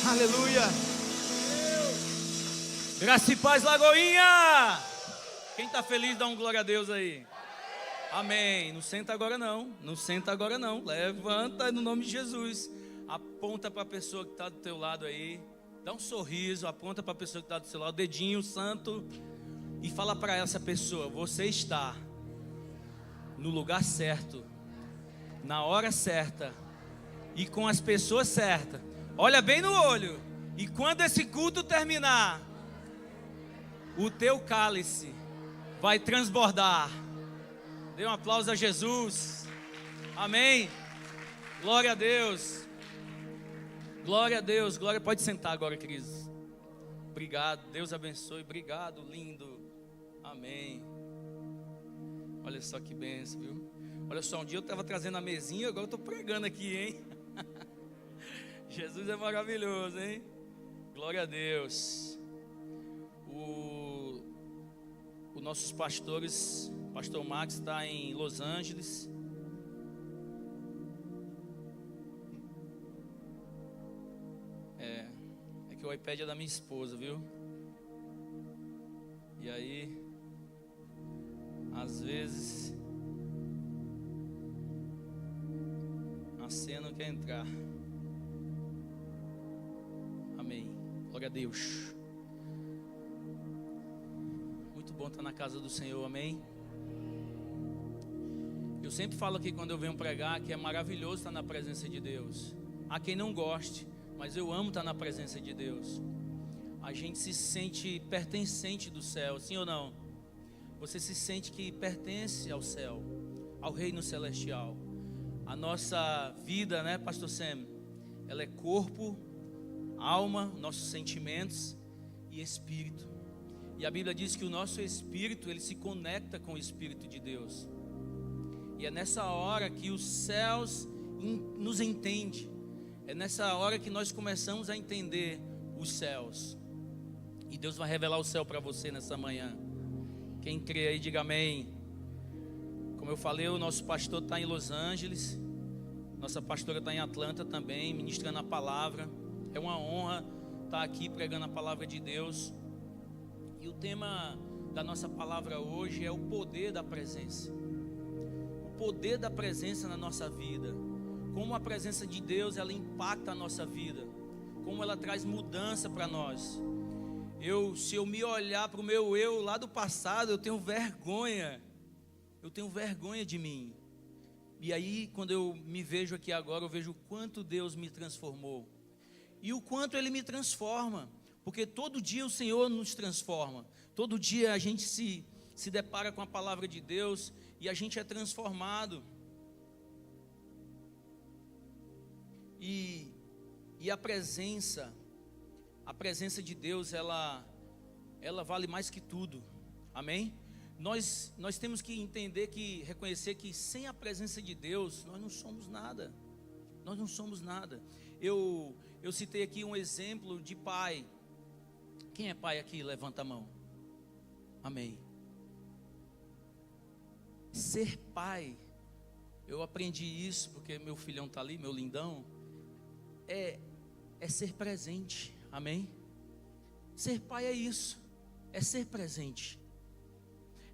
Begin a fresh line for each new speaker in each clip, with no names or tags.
Aleluia. Graça e paz, Lagoinha. Quem está feliz, dá um glória a Deus aí. Amém. Não senta agora não. Não senta agora não. Levanta no nome de Jesus. Aponta para a pessoa que está do teu lado aí. Dá um sorriso. Aponta para a pessoa que está do seu lado. Dedinho santo. E fala para essa pessoa: você está no lugar certo, na hora certa e com as pessoas certas. Olha bem no olho. E quando esse culto terminar, o teu cálice vai transbordar. Dê um aplauso a Jesus. Amém. Glória a Deus. Glória a Deus. Glória. Pode sentar agora, Cris. Obrigado. Deus abençoe. Obrigado, lindo. Amém. Olha só que bênção, viu? Olha só, um dia eu estava trazendo a mesinha, agora eu estou pregando aqui, hein? Jesus é maravilhoso, hein? Glória a Deus. Os nossos pastores, o pastor Max está em Los Angeles. É que o iPad é da minha esposa, viu? E aí, às vezes, a cena não quer entrar. Amém. Glória a Deus. Muito bom estar na casa do Senhor, amém? Eu sempre falo aqui quando eu venho pregar que é maravilhoso estar na presença de Deus. Há quem não goste, mas eu amo estar na presença de Deus. A gente se sente pertencente do céu, sim ou não? Você se sente que pertence ao céu, ao reino celestial. A nossa vida, né, pastor Sam? Ela é corpo, alma, nossos sentimentos e espírito. E a Bíblia diz que o nosso espírito, ele se conecta com o Espírito de Deus. E é nessa hora que os céus nos entendem. É nessa hora que nós começamos a entender os céus. E Deus vai revelar o céu para você nessa manhã. Quem crê aí, diga amém. Como eu falei, o nosso pastor está em Los Angeles. Nossa pastora está em Atlanta também, ministrando a palavra. É uma honra estar aqui pregando a palavra de Deus. E o tema da nossa palavra hoje é o poder da presença. O poder da presença na nossa vida. Como a presença de Deus, ela impacta a nossa vida. Como ela traz mudança para nós. Se eu me olhar para o meu eu lá do passado, eu tenho vergonha. Eu tenho vergonha de mim. E aí, quando eu me vejo aqui agora, eu vejo o quanto Deus me transformou. E o quanto Ele me transforma. Porque todo dia o Senhor nos transforma. Todo dia a gente se depara com a palavra de Deus e a gente é transformado. E a presença de Deus, ela vale mais que tudo. Amém? Nós temos que reconhecer que sem a presença de Deus, nós não somos nada. Nós não somos nada. Eu citei aqui um exemplo de pai. Quem é pai aqui? Levanta a mão. Amém. Ser pai, eu aprendi isso porque meu filhão está ali, meu lindão. É ser presente. Amém? Ser pai é isso. É ser presente.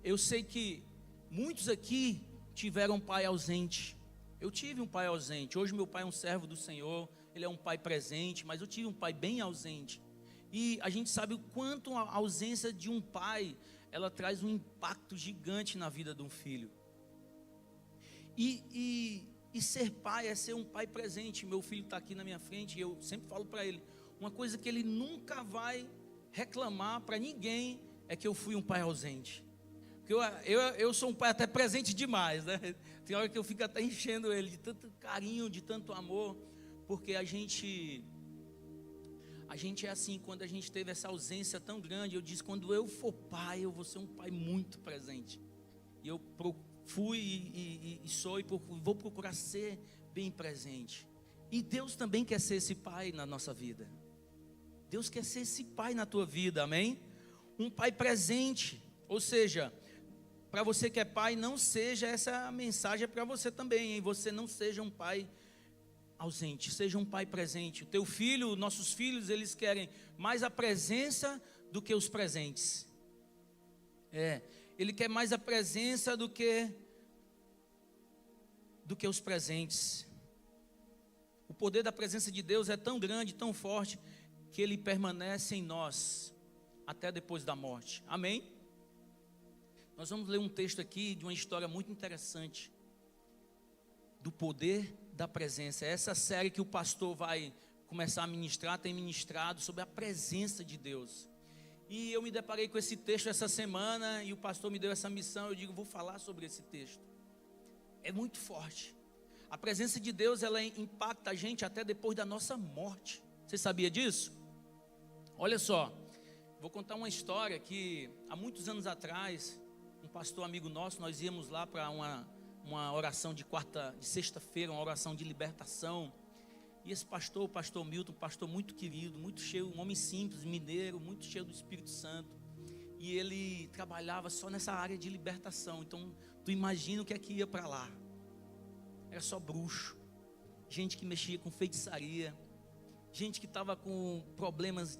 Eu sei que muitos aqui tiveram um pai ausente. Eu tive um pai ausente. Hoje meu pai é um servo do Senhor. Ele é um pai presente, mas eu tive um pai bem ausente. E a gente sabe o quanto a ausência de um pai, ela traz um impacto gigante na vida de um filho. E ser pai é ser um pai presente. Meu filho está aqui na minha frente e eu sempre falo para ele, uma coisa que ele nunca vai reclamar para ninguém é que eu fui um pai ausente. Porque eu sou um pai até presente demais, né? Tem hora que eu fico até enchendo ele de tanto carinho, de tanto amor, porque a gente é assim. Quando a gente teve essa ausência tão grande, eu disse, quando eu for pai, eu vou ser um pai muito presente. E eu fui e sou e vou procurar ser bem presente. E Deus também quer ser esse pai na nossa vida. Deus quer ser esse pai na tua vida, amém? Um pai presente. Ou seja, para você que é pai, não seja essa mensagem para você também, hein? Você não seja um pai ausente, seja um pai presente. O teu filho, nossos filhos, eles querem mais a presença do que os presentes. Ele quer mais a presença do que os presentes. O poder da presença de Deus é tão grande, tão forte, que ele permanece em nós até depois da morte. Amém? Nós vamos ler um texto aqui de uma história muito interessante do poder da presença. Essa série que o pastor vai começar a ministrar, tem ministrado sobre a presença de Deus. E eu me deparei com esse texto essa semana e o pastor me deu essa missão. Eu digo, vou falar sobre esse texto. É muito forte. A presença de Deus, ela impacta a gente até depois da nossa morte. Você sabia disso? Olha só, vou contar uma história que há muitos anos atrás, um pastor amigo nosso, nós íamos lá para uma oração de sexta-feira, uma oração de libertação. E esse pastor, o pastor Milton, um pastor muito querido, muito cheio, um homem simples, mineiro, muito cheio do Espírito Santo. E ele trabalhava só nessa área de libertação. Então, tu imagina o que é que ia para lá. Era só bruxo, gente que mexia com feitiçaria, gente que estava com problemas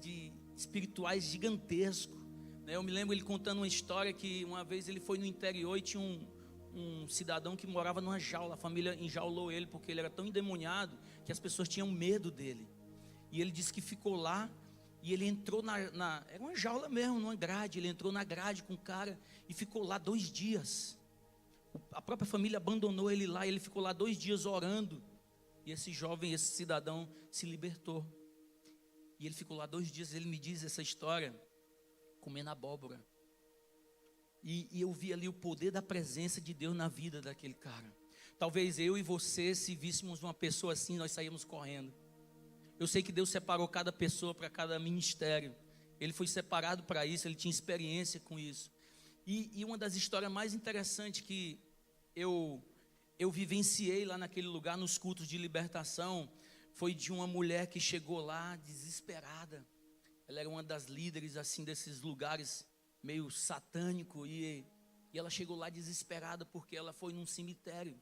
espirituais gigantescos. Eu me lembro ele contando uma história que uma vez ele foi no interior e tinha um cidadão que morava numa jaula. A família enjaulou ele porque ele era tão endemoniado que as pessoas tinham medo dele. E ele disse que ficou lá e ele entrou era uma jaula mesmo, numa grade. Ele entrou na grade com o cara e ficou lá 2 dias. A própria família abandonou ele lá e ele ficou lá 2 dias orando. E esse jovem, esse cidadão se libertou. E ele ficou lá 2 dias, ele me diz essa história, comendo abóbora. E eu vi ali o poder da presença de Deus na vida daquele cara. Talvez eu e você, se víssemos uma pessoa assim, nós saímos correndo. Eu sei que Deus separou cada pessoa para cada ministério. Ele foi separado para isso, ele tinha experiência com isso. E uma das histórias mais interessantes que eu vivenciei lá naquele lugar, nos cultos de libertação, foi de uma mulher que chegou lá desesperada. Ela era uma das líderes assim desses lugares meio satânico e ela chegou lá desesperada porque ela foi num cemitério.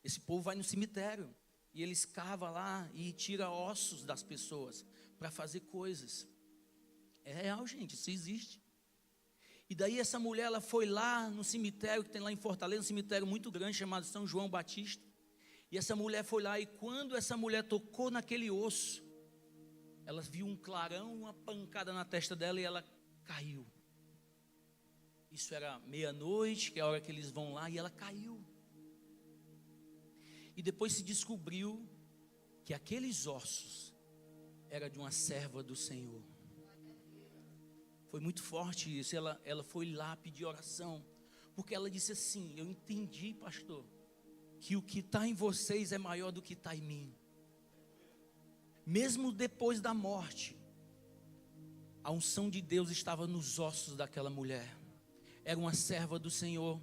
Esse povo vai no cemitério e eles cavam lá e tira ossos das pessoas para fazer coisas. É real, gente, isso existe. E daí essa mulher, ela foi lá no cemitério que tem lá em Fortaleza, um cemitério muito grande chamado São João Batista. E essa mulher foi lá e quando essa mulher tocou naquele osso, ela viu um clarão, uma pancada na testa dela e ela caiu. Isso era meia-noite, que é a hora que eles vão lá, e ela caiu. E depois se descobriu que aqueles ossos eram de uma serva do Senhor. Foi muito forte isso. Ela foi lá pedir oração, porque ela disse assim: eu entendi, pastor, que o que está em vocês é maior do que está em mim. Mesmo depois da morte, a unção de Deus estava nos ossos daquela mulher. Era uma serva do Senhor.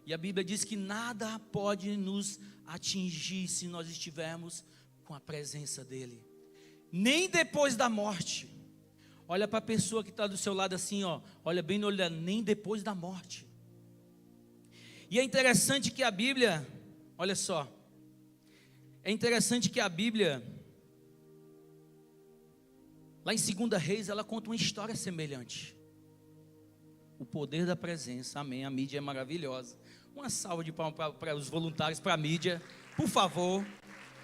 E a Bíblia diz que nada pode nos atingir se nós estivermos com a presença dEle. Nem depois da morte. Olha para a pessoa que está do seu lado assim, ó. Olha bem no olho dela, nem depois da morte. E é interessante que a Bíblia, olha só. É interessante que a Bíblia, lá em 2 Reis, ela conta uma história semelhante. O poder da presença, amém. A mídia é maravilhosa. Uma salva de palmas para os voluntários, para a mídia, por favor.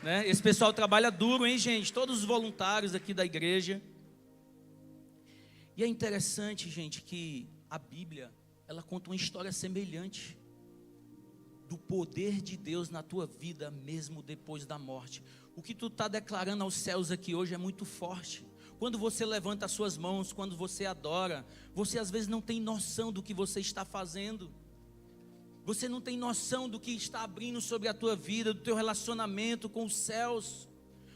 Né? Esse pessoal trabalha duro, hein, gente? Todos os voluntários aqui da igreja. E é interessante, gente, que a Bíblia, ela conta uma história semelhante do poder de Deus na tua vida, mesmo depois da morte. O que tu está declarando aos céus aqui hoje é muito forte. Quando você levanta as suas mãos, quando você adora, você às vezes não tem noção do que você está fazendo. Você não tem noção do que está abrindo sobre a tua vida, do teu relacionamento com os céus.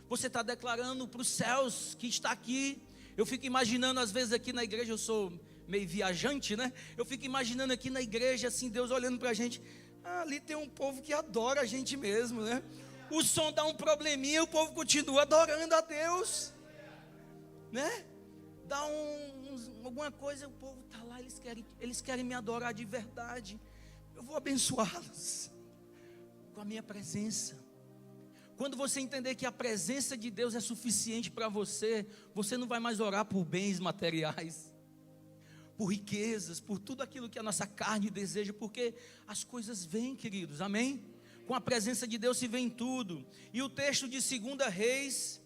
Você está declarando para os céus que está aqui. Eu fico imaginando às vezes aqui na igreja, eu sou meio viajante, né? Eu fico imaginando aqui na igreja, assim, Deus olhando para a gente. Ah, ali tem um povo que adora a gente mesmo, né? O som dá um probleminha, o povo continua adorando a Deus. Né? Dá alguma coisa, o povo está lá, eles querem me adorar de verdade. Eu vou abençoá-los com a minha presença, Quando você entender que a presença de Deus é suficiente para você, você não vai mais orar por bens materiais, por riquezas, por tudo aquilo que a nossa carne deseja, porque as coisas vêm, queridos, amém? Com a presença de Deus se vem tudo. E o texto de 2 Reis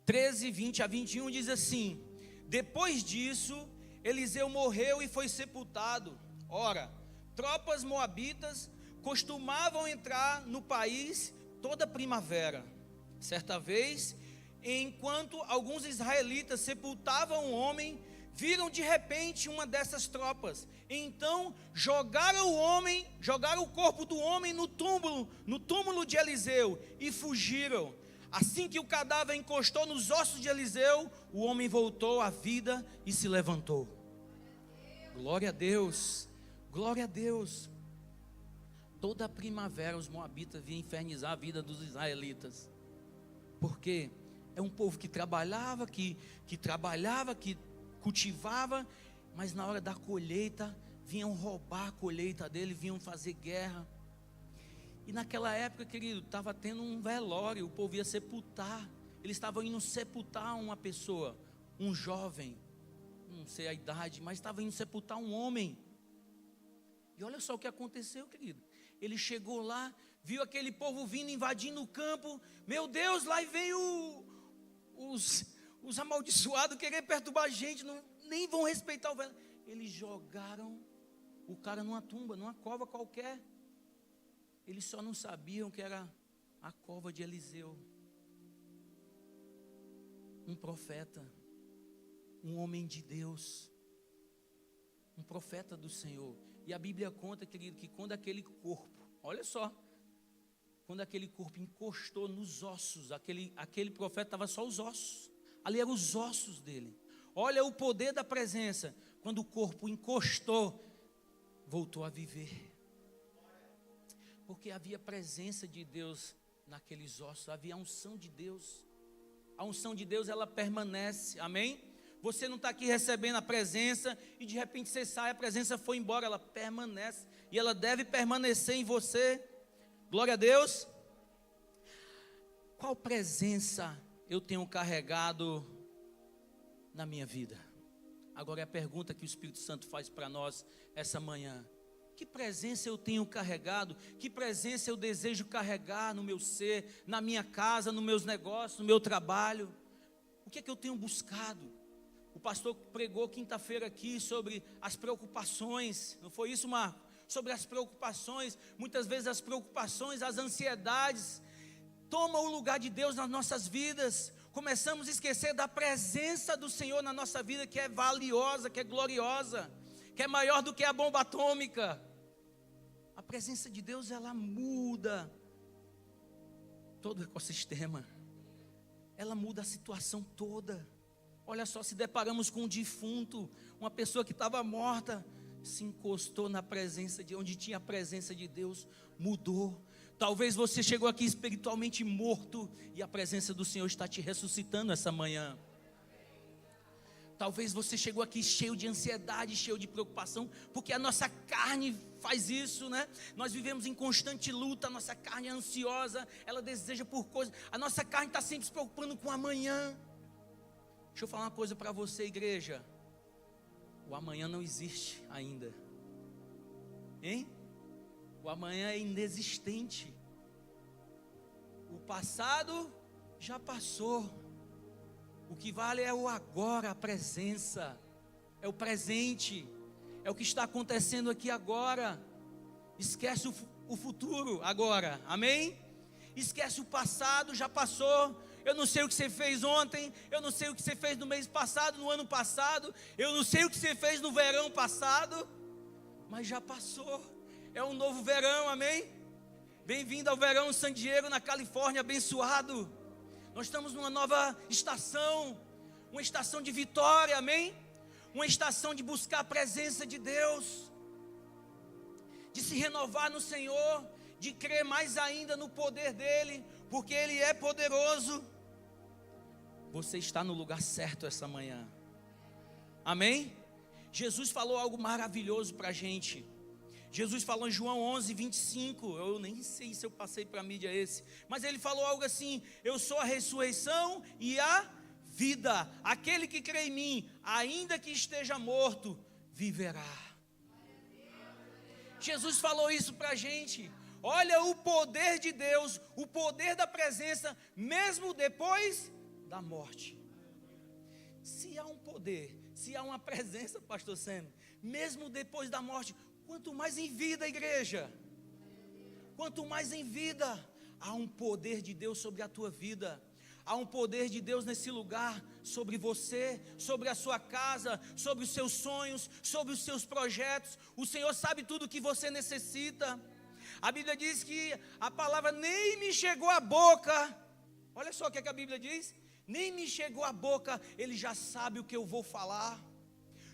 13, 20 a 21 diz assim: depois disso, Eliseu morreu e foi sepultado. Ora, tropas moabitas costumavam entrar no país toda primavera. Certa vez, enquanto alguns israelitas sepultavam um homem, viram de repente uma dessas tropas. Então jogaram o corpo do homem no túmulo de Eliseu e fugiram. Assim que o cadáver encostou nos ossos de Eliseu, o homem voltou à vida e se levantou. Glória a Deus, glória a Deus. Toda a primavera os moabitas vinham infernizar a vida dos israelitas. Porque é um povo que trabalhava, que cultivava, mas na hora da colheita, vinham roubar a colheita dele, vinham fazer guerra. E naquela época, querido, estava tendo um velório, o povo ia sepultar. Eles estavam indo sepultar uma pessoa, um jovem, não sei a idade, mas estava indo sepultar um homem. E olha só o que aconteceu, querido. Ele chegou lá, viu aquele povo vindo, invadindo o campo. Meu Deus, lá vem os amaldiçoados querer perturbar a gente, nem vão respeitar o velho. Eles jogaram o cara numa tumba, numa cova qualquer. Eles só não sabiam que era a cova de Eliseu. Um profeta, um homem de Deus, um profeta do Senhor. E a Bíblia conta, querido, que quando aquele corpo, olha só, quando aquele corpo encostou nos ossos, aquele profeta estava só os ossos, ali eram os ossos dele. Olha o poder da presença, quando o corpo encostou, voltou a viver. Porque havia presença de Deus naqueles ossos, havia a unção de Deus. A unção de Deus, ela permanece, amém? Você não está aqui recebendo a presença e de repente você sai, a presença foi embora, ela permanece. E ela deve permanecer em você. Glória a Deus. Qual presença eu tenho carregado na minha vida? Agora é a pergunta que o Espírito Santo faz para nós essa manhã. Que presença eu tenho carregado? Que presença eu desejo carregar no meu ser, na minha casa, nos meus negócios, no meu trabalho? O que é que eu tenho buscado? O pastor pregou quinta-feira aqui sobre as preocupações, não foi isso, Marco? Sobre as preocupações, muitas vezes as preocupações, as ansiedades, tomam o lugar de Deus nas nossas vidas. Começamos a esquecer da presença do Senhor na nossa vida, que é valiosa, que é gloriosa, que é maior do que a bomba atômica. A presença de Deus, ela muda todo o ecossistema, ela muda a situação toda. Olha só, se deparamos com um defunto, uma pessoa que estava morta, se encostou na presença de onde tinha a presença de Deus, mudou. Talvez você chegou aqui espiritualmente morto e a presença do Senhor está te ressuscitando essa manhã. Talvez você chegou aqui cheio de ansiedade, cheio de preocupação, porque a nossa carne faz isso, né? Nós vivemos em constante luta, a nossa carne é ansiosa, ela deseja por coisas, a nossa carne está sempre se preocupando com o amanhã. Deixa eu falar uma coisa para você, igreja. O amanhã não existe ainda. Hein? O amanhã é inexistente. O passado já passou. O que vale é o agora, a presença. É o presente. É o que está acontecendo aqui agora. Esquece o futuro agora. Amém? Esquece o passado, já passou. Eu não sei o que você fez ontem, eu não sei o que você fez no mês passado, no ano passado, eu não sei o que você fez no verão passado, mas já passou. É um novo verão, amém? Bem-vindo ao verão San Diego, na Califórnia, abençoado. Nós estamos numa nova estação, uma estação de vitória, amém? Uma estação de buscar a presença de Deus, de se renovar no Senhor, de crer mais ainda no poder dEle, porque Ele é poderoso. Você está no lugar certo essa manhã, amém? Jesus falou algo maravilhoso para a gente. Jesus falou em João 11, 25, eu nem sei se eu passei para a mídia esse, mas ele falou algo assim: eu sou a ressurreição e a vida, aquele que crê em mim, ainda que esteja morto, viverá. Jesus falou isso para a gente. Olha o poder de Deus, o poder da presença, mesmo depois da morte. Se há um poder, se há uma presença, pastor Sam, mesmo depois da morte, quanto mais em vida, igreja, quanto mais em vida, há um poder de Deus sobre a tua vida. Há um poder de Deus nesse lugar, sobre você, sobre a sua casa, sobre os seus sonhos, sobre os seus projetos. O Senhor sabe tudo o que você necessita. A Bíblia diz que a palavra nem me chegou à boca. Olha só o que a Bíblia diz. Nem me chegou à boca, Ele já sabe o que eu vou falar.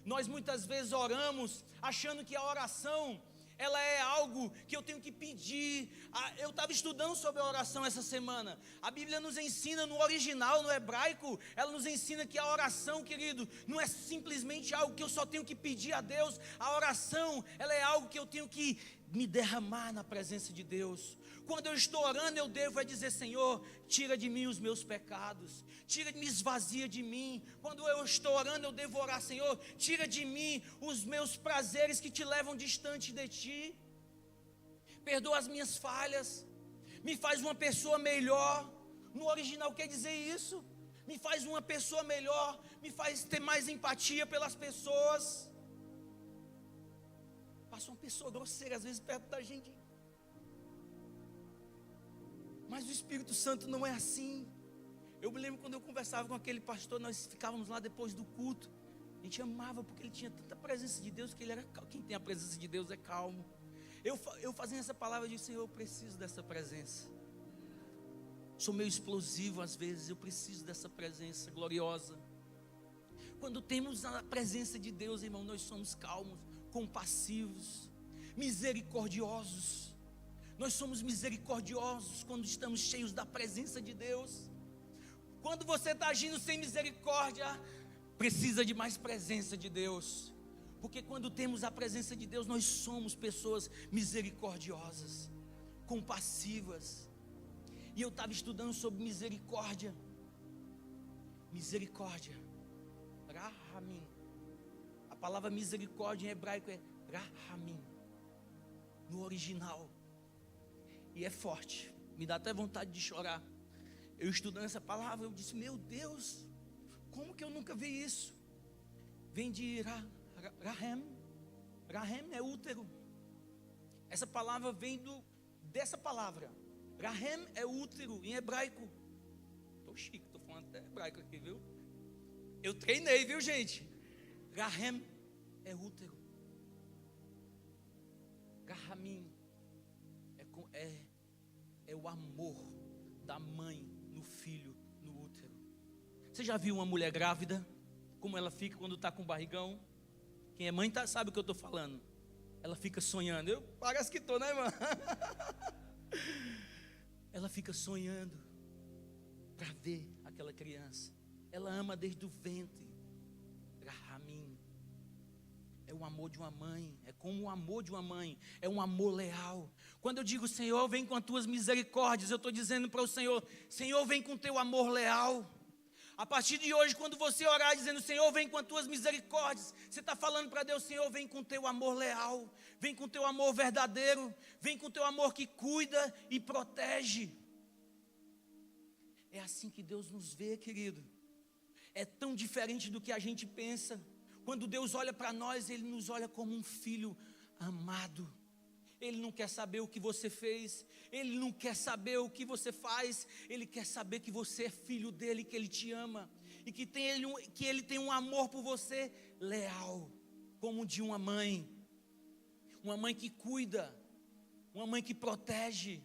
Nós muitas vezes oramos achando que a oração, ela é algo que eu tenho que pedir. Eu estava estudando sobre a oração essa semana. A Bíblia nos ensina no original, no hebraico, ela nos ensina que a oração, querido, não é simplesmente algo que eu só tenho que pedir a Deus. A oração, ela é algo que eu tenho que me derramar na presença de Deus. Quando eu estou orando, eu devo dizer: Senhor, tira de mim os meus pecados, me esvazia de mim. Quando eu estou orando, eu devo orar: Senhor, tira de mim os meus prazeres que te levam distante de ti, perdoa as minhas falhas, me faz uma pessoa melhor. No original quer dizer isso, me faz uma pessoa melhor, me faz ter mais empatia pelas pessoas. Passa uma pessoa grosseira às vezes perto da gente, mas o Espírito Santo não é assim. Eu me lembro quando eu conversava com aquele pastor, nós ficávamos lá depois do culto. A gente amava porque ele tinha tanta presença de Deus, que ele era calmo. Quem tem a presença de Deus é calmo. Eu fazendo essa palavra, eu disse: Senhor, eu preciso dessa presença. Sou meio explosivo às vezes, eu preciso dessa presença gloriosa. Quando temos a presença de Deus, irmão, nós somos calmos, compassivos, misericordiosos. Nós somos misericordiosos quando estamos cheios da presença de Deus. Quando você está agindo sem misericórdia, precisa de mais presença de Deus. Porque quando temos a presença de Deus, nós somos pessoas misericordiosas, compassivas. E eu estava estudando sobre misericórdia. Misericórdia, rahamim. A palavra misericórdia em hebraico é rahamim, no original. E é forte, me dá até vontade de chorar. Eu estudando essa palavra, eu disse: meu Deus, como que eu nunca vi isso? Vem de rahem. Rahem é útero. Essa palavra vem dessa palavra. Rahem é útero em hebraico. Tô chique, tô falando até hebraico aqui, viu? Eu treinei, viu, gente? Rahem é útero. Rahamim é o amor da mãe no filho, no útero. Você já viu uma mulher grávida? Como ela fica quando está com barrigão? Quem é mãe sabe o que eu estou falando. Ela fica sonhando. Parece que estou, né, irmã? Ela fica sonhando para ver aquela criança. Ela ama desde o ventre. Rahamim. É o amor de uma mãe, é como o amor de uma mãe, é um amor leal. Quando eu digo: Senhor, vem com as tuas misericórdias, eu estou dizendo para o Senhor: Senhor, vem com o teu amor leal. A partir de hoje, quando você orar dizendo: Senhor, vem com as tuas misericórdias, você está falando para Deus: Senhor, vem com o teu amor leal, vem com o teu amor verdadeiro, vem com o teu amor que cuida e protege. É assim que Deus nos vê, querido. É tão diferente do que a gente pensa. Quando Deus olha para nós, Ele nos olha como um filho amado. Ele não quer saber o que você fez, Ele não quer saber o que você faz, Ele quer saber que você é filho dEle, que Ele te ama, e que Ele tem um amor por você leal, como o de uma mãe que cuida, uma mãe que protege.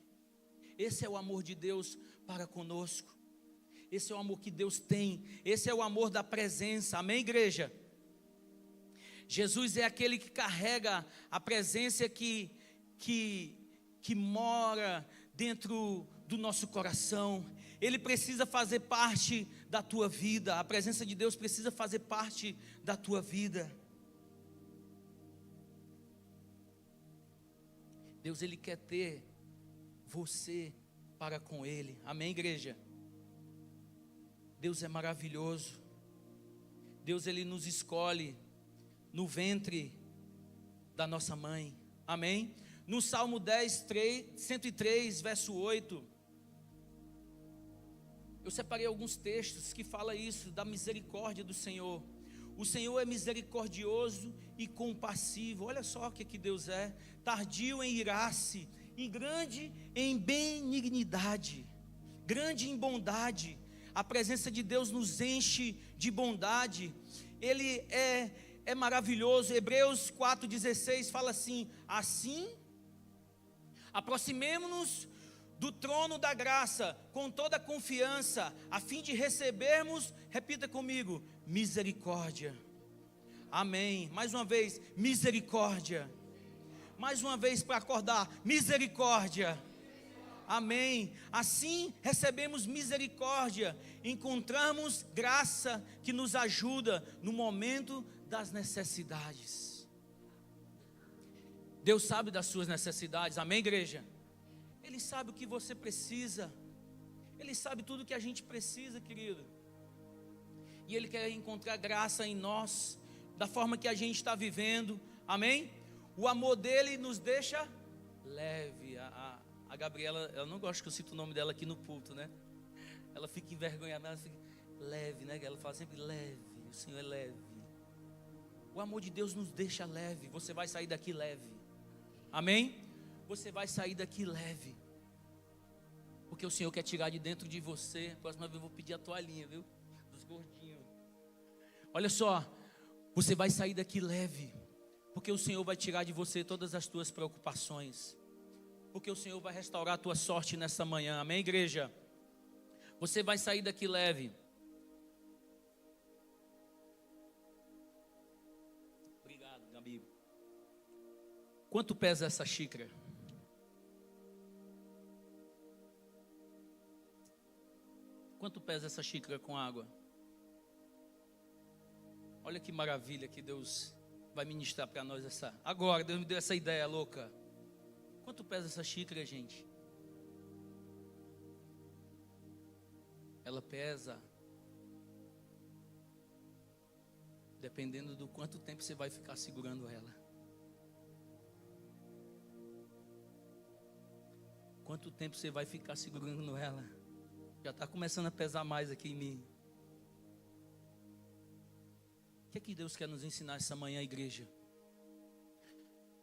Esse é o amor de Deus para conosco, esse é o amor que Deus tem, esse é o amor da presença, amém, igreja? Jesus é aquele que carrega a presença que mora dentro do nosso coração. Ele precisa fazer parte da tua vida. A presença de Deus precisa fazer parte da tua vida. Deus, Ele quer ter você para com Ele. Amém, igreja? Deus é maravilhoso. Deus, Ele nos escolhe no ventre da nossa mãe. Amém? No Salmo 103, verso 8, eu separei alguns textos que falam isso, da misericórdia do Senhor. O Senhor é misericordioso e compassivo. Olha só o que Deus é. Tardio em irar-se e grande em benignidade, grande em bondade. A presença de Deus nos enche de bondade. Ele é maravilhoso. Hebreus 4,16 fala assim: assim, aproximemo-nos do trono da graça com toda a confiança, a fim de recebermos, repita comigo, misericórdia. Amém. Mais uma vez, misericórdia. Mais uma vez para acordar, misericórdia. Amém. Assim recebemos misericórdia, encontramos graça que nos ajuda no momento das necessidades. Deus sabe das suas necessidades, amém, igreja? Ele sabe o que você precisa. Ele sabe tudo que a gente precisa, querido. E Ele quer encontrar graça em nós, da forma que a gente está vivendo, amém? O amor dele nos deixa leve. A Gabriela, eu não gosto que eu cito o nome dela aqui no púlpito, né? Ela fica envergonhada, ela fica leve, né? Ela fala sempre leve, o Senhor é leve. O amor de Deus nos deixa leve. Você vai sair daqui leve, amém? Você vai sair daqui leve, porque o Senhor quer tirar de dentro de você. A próxima vez eu vou pedir a toalhinha, viu? Dos gordinhos. Olha só, você vai sair daqui leve, porque o Senhor vai tirar de você todas as tuas preocupações, porque o Senhor vai restaurar a tua sorte nessa manhã, amém, igreja? Você vai sair daqui leve. Obrigado, Gabi. Quanto pesa essa xícara? Quanto pesa essa xícara com água? Olha que maravilha que Deus vai ministrar para nós agora. Deus me deu essa ideia louca. Quanto pesa essa xícara, gente? Ela pesa, dependendo do quanto tempo você vai ficar segurando ela. Quanto tempo você vai ficar segurando ela? Já está começando a pesar mais aqui em mim. O que é que Deus quer nos ensinar essa manhã, igreja?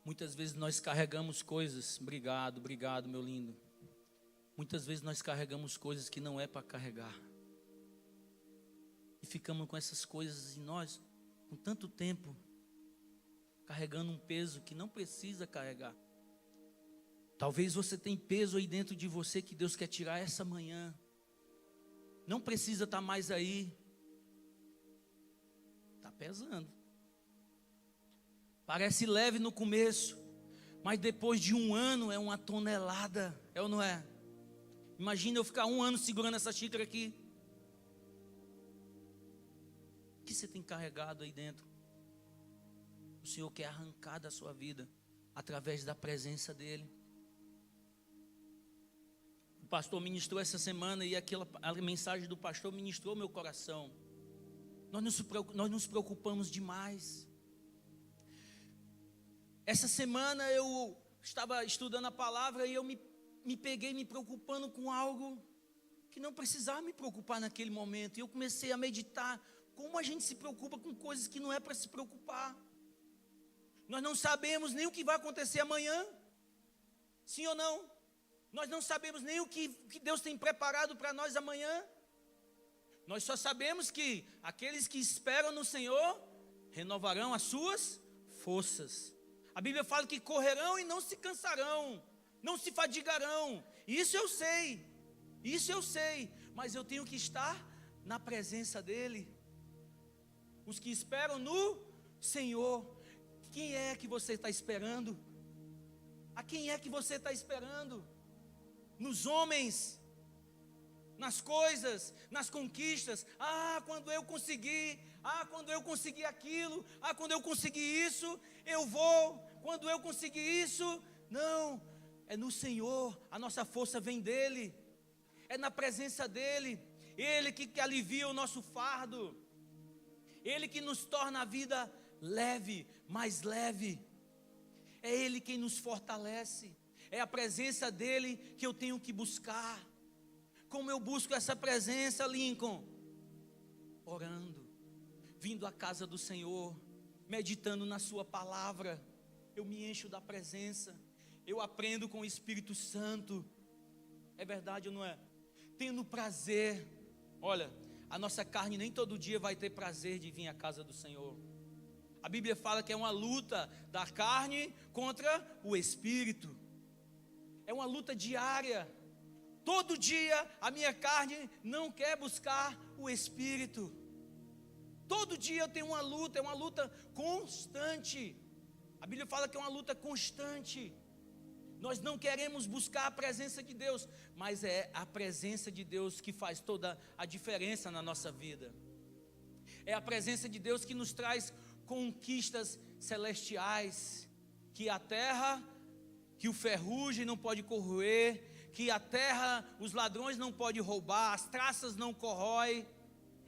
Muitas vezes nós carregamos coisas. Obrigado, meu lindo. Muitas vezes nós carregamos coisas que não é para carregar. E ficamos com essas coisas em nós, com tanto tempo, carregando um peso que não precisa carregar. Talvez você tenha peso aí dentro de você que Deus quer tirar essa manhã. Não precisa estar mais aí. Está pesando. Parece leve no começo, mas depois de um ano é uma tonelada. É ou não é? Imagina eu ficar um ano segurando essa xícara aqui. O que você tem carregado aí dentro? O Senhor quer arrancar da sua vida através da presença dEle. O pastor ministrou essa semana e a mensagem do pastor ministrou meu coração. Nós nos preocupamos demais. Essa semana eu estava estudando a palavra e eu me peguei me preocupando com algo que não precisava me preocupar naquele momento. E eu comecei a meditar como a gente se preocupa com coisas que não é para se preocupar. Nós não sabemos nem o que vai acontecer amanhã. Sim ou não? Nós não sabemos nem o que Deus tem preparado para nós amanhã. Nós só sabemos que aqueles que esperam no Senhor renovarão as suas forças. A Bíblia fala que correrão e não se cansarão, não se fadigarão. Isso eu sei, mas eu tenho que estar na presença dEle. Os que esperam no Senhor. Quem é que você está esperando? A quem é que você está esperando? Nos homens, nas coisas, nas conquistas. Quando eu conseguir, quando eu conseguir aquilo, quando eu conseguir isso, eu vou. Quando eu conseguir isso, Não, é no Senhor, a nossa força vem dEle, é na presença dEle, Ele que alivia o nosso fardo, Ele que nos torna a vida leve, mais leve, é Ele quem nos fortalece, é a presença dEle que eu tenho que buscar. Como eu busco essa presença, Lincoln? Orando, vindo à casa do Senhor, meditando na sua palavra, eu me encho da presença, eu aprendo com o Espírito Santo, é verdade ou não é? Tendo prazer, olha, a nossa carne nem todo dia vai ter prazer de vir à casa do Senhor, a Bíblia fala que é uma luta da carne contra o Espírito, é uma luta diária, todo dia a minha carne não quer buscar o Espírito, todo dia eu tenho uma luta, é uma luta constante, a Bíblia fala que é uma luta constante, nós não queremos buscar a presença de Deus, mas é a presença de Deus que faz toda a diferença na nossa vida, é a presença de Deus que nos traz conquistas celestiais, que a terra, que o ferrugem não pode corroer, que a terra, os ladrões não podem roubar, as traças não corroem,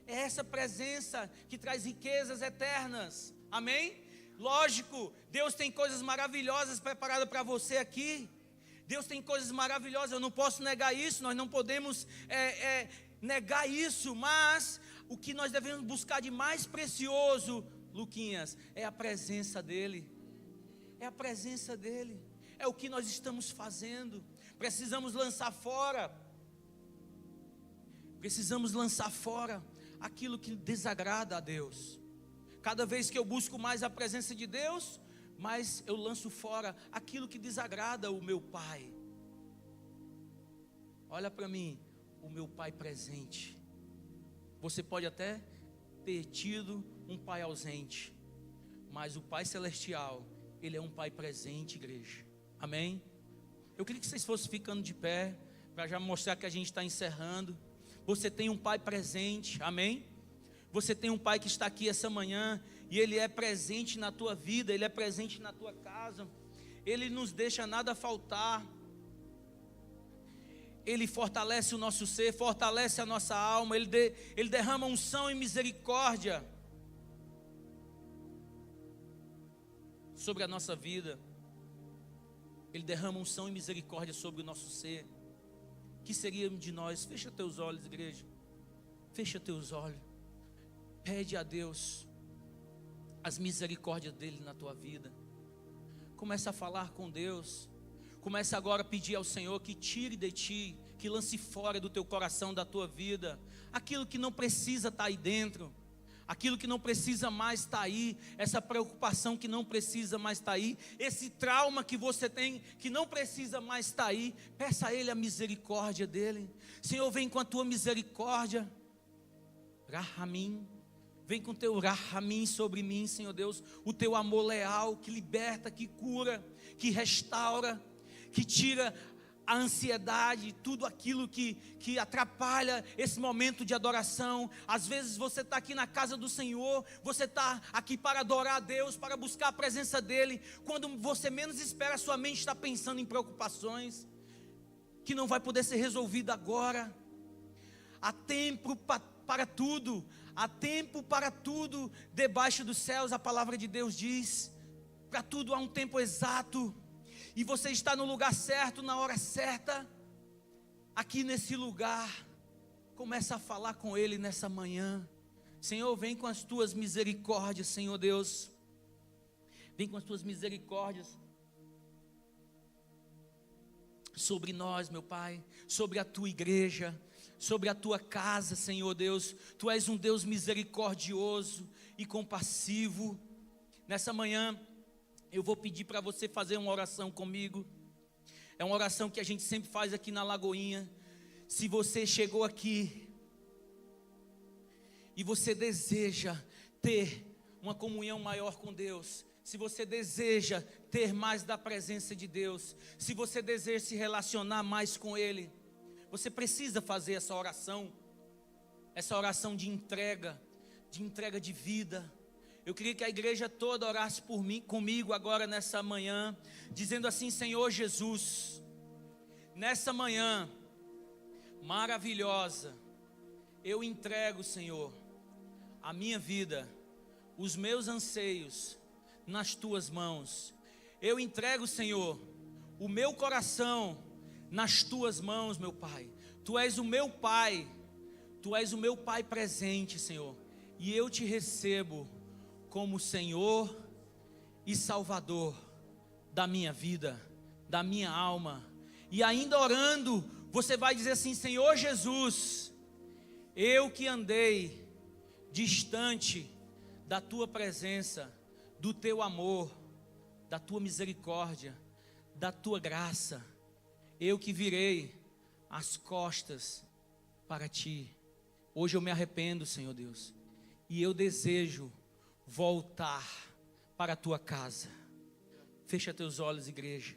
é essa presença que traz riquezas eternas, amém? Lógico, Deus tem coisas maravilhosas preparadas para você aqui, Deus tem coisas maravilhosas, eu não posso negar isso, nós não podemos negar isso, mas o que nós devemos buscar de mais precioso, Luquinhas, é a presença dEle, é a presença dEle, é o que nós estamos fazendo, precisamos lançar fora aquilo que desagrada a Deus. Cada vez que eu busco mais a presença de Deus, mais eu lanço fora aquilo que desagrada o meu Pai. Olha para mim, o meu Pai presente. Você pode até ter tido um pai ausente, mas o Pai Celestial, Ele é um Pai presente, igreja. Amém? Eu queria que vocês fossem ficando de pé, para já mostrar que a gente está encerrando. Você tem um Pai presente, amém? Você tem um Pai que está aqui essa manhã, e Ele é presente na tua vida, Ele é presente na tua casa, Ele nos deixa nada faltar, Ele fortalece o nosso ser, fortalece a nossa alma, Ele derrama unção e misericórdia sobre a nossa vida, Ele derrama unção e misericórdia sobre o nosso ser. Que seria de nós? Fecha teus olhos, igreja, fecha teus olhos, pede a Deus as misericórdias dEle na tua vida, começa a falar com Deus, começa agora a pedir ao Senhor que tire de ti, que lance fora do teu coração, da tua vida, aquilo que não precisa estar aí dentro, aquilo que não precisa mais estar aí, essa preocupação que não precisa mais estar aí, esse trauma que você tem, que não precisa mais estar aí, peça a Ele a misericórdia dEle. Senhor, vem com a tua misericórdia, Rahamim, vem com o teu Rahamim sobre mim, Senhor Deus, o teu amor leal, que liberta, que cura, que restaura, que tira a ansiedade, tudo aquilo que atrapalha esse momento de adoração. Às vezes você está aqui na casa do Senhor, você está aqui para adorar a Deus, para buscar a presença dEle, quando você menos espera, sua mente está pensando em preocupações, que não vai poder ser resolvida agora. Há tempo para tudo, há tempo para tudo, debaixo dos céus, a palavra de Deus diz, para tudo há um tempo exato, e você está no lugar certo, na hora certa, aqui nesse lugar. Começa a falar com Ele nessa manhã. Senhor, vem com as tuas misericórdias, Senhor Deus, vem com as tuas misericórdias sobre nós, meu Pai, sobre a tua igreja, sobre a tua casa, Senhor Deus. Tu és um Deus misericordioso e compassivo. Nessa manhã eu vou pedir para você fazer uma oração comigo. É uma oração que a gente sempre faz aqui na Lagoinha. Se você chegou aqui e você deseja ter uma comunhão maior com Deus, se você deseja ter mais da presença de Deus, se você deseja se relacionar mais com Ele, você precisa fazer essa oração de entrega de vida. Eu queria que a igreja toda orasse por mim, comigo agora nessa manhã, dizendo assim: Senhor Jesus, nessa manhã maravilhosa, eu entrego, Senhor, a minha vida, os meus anseios nas tuas mãos. Eu entrego, Senhor, o meu coração nas tuas mãos, meu Pai. Tu és o meu Pai, tu és o meu Pai presente, Senhor, e eu te recebo como Senhor e Salvador da minha vida, da minha alma. E ainda orando, você vai dizer assim: Senhor Jesus, eu que andei distante da tua presença, do teu amor, da tua misericórdia, da tua graça, eu que virei as costas para ti. Hoje eu me arrependo, Senhor Deus, e eu desejo voltar para a tua casa. Fecha teus olhos, igreja.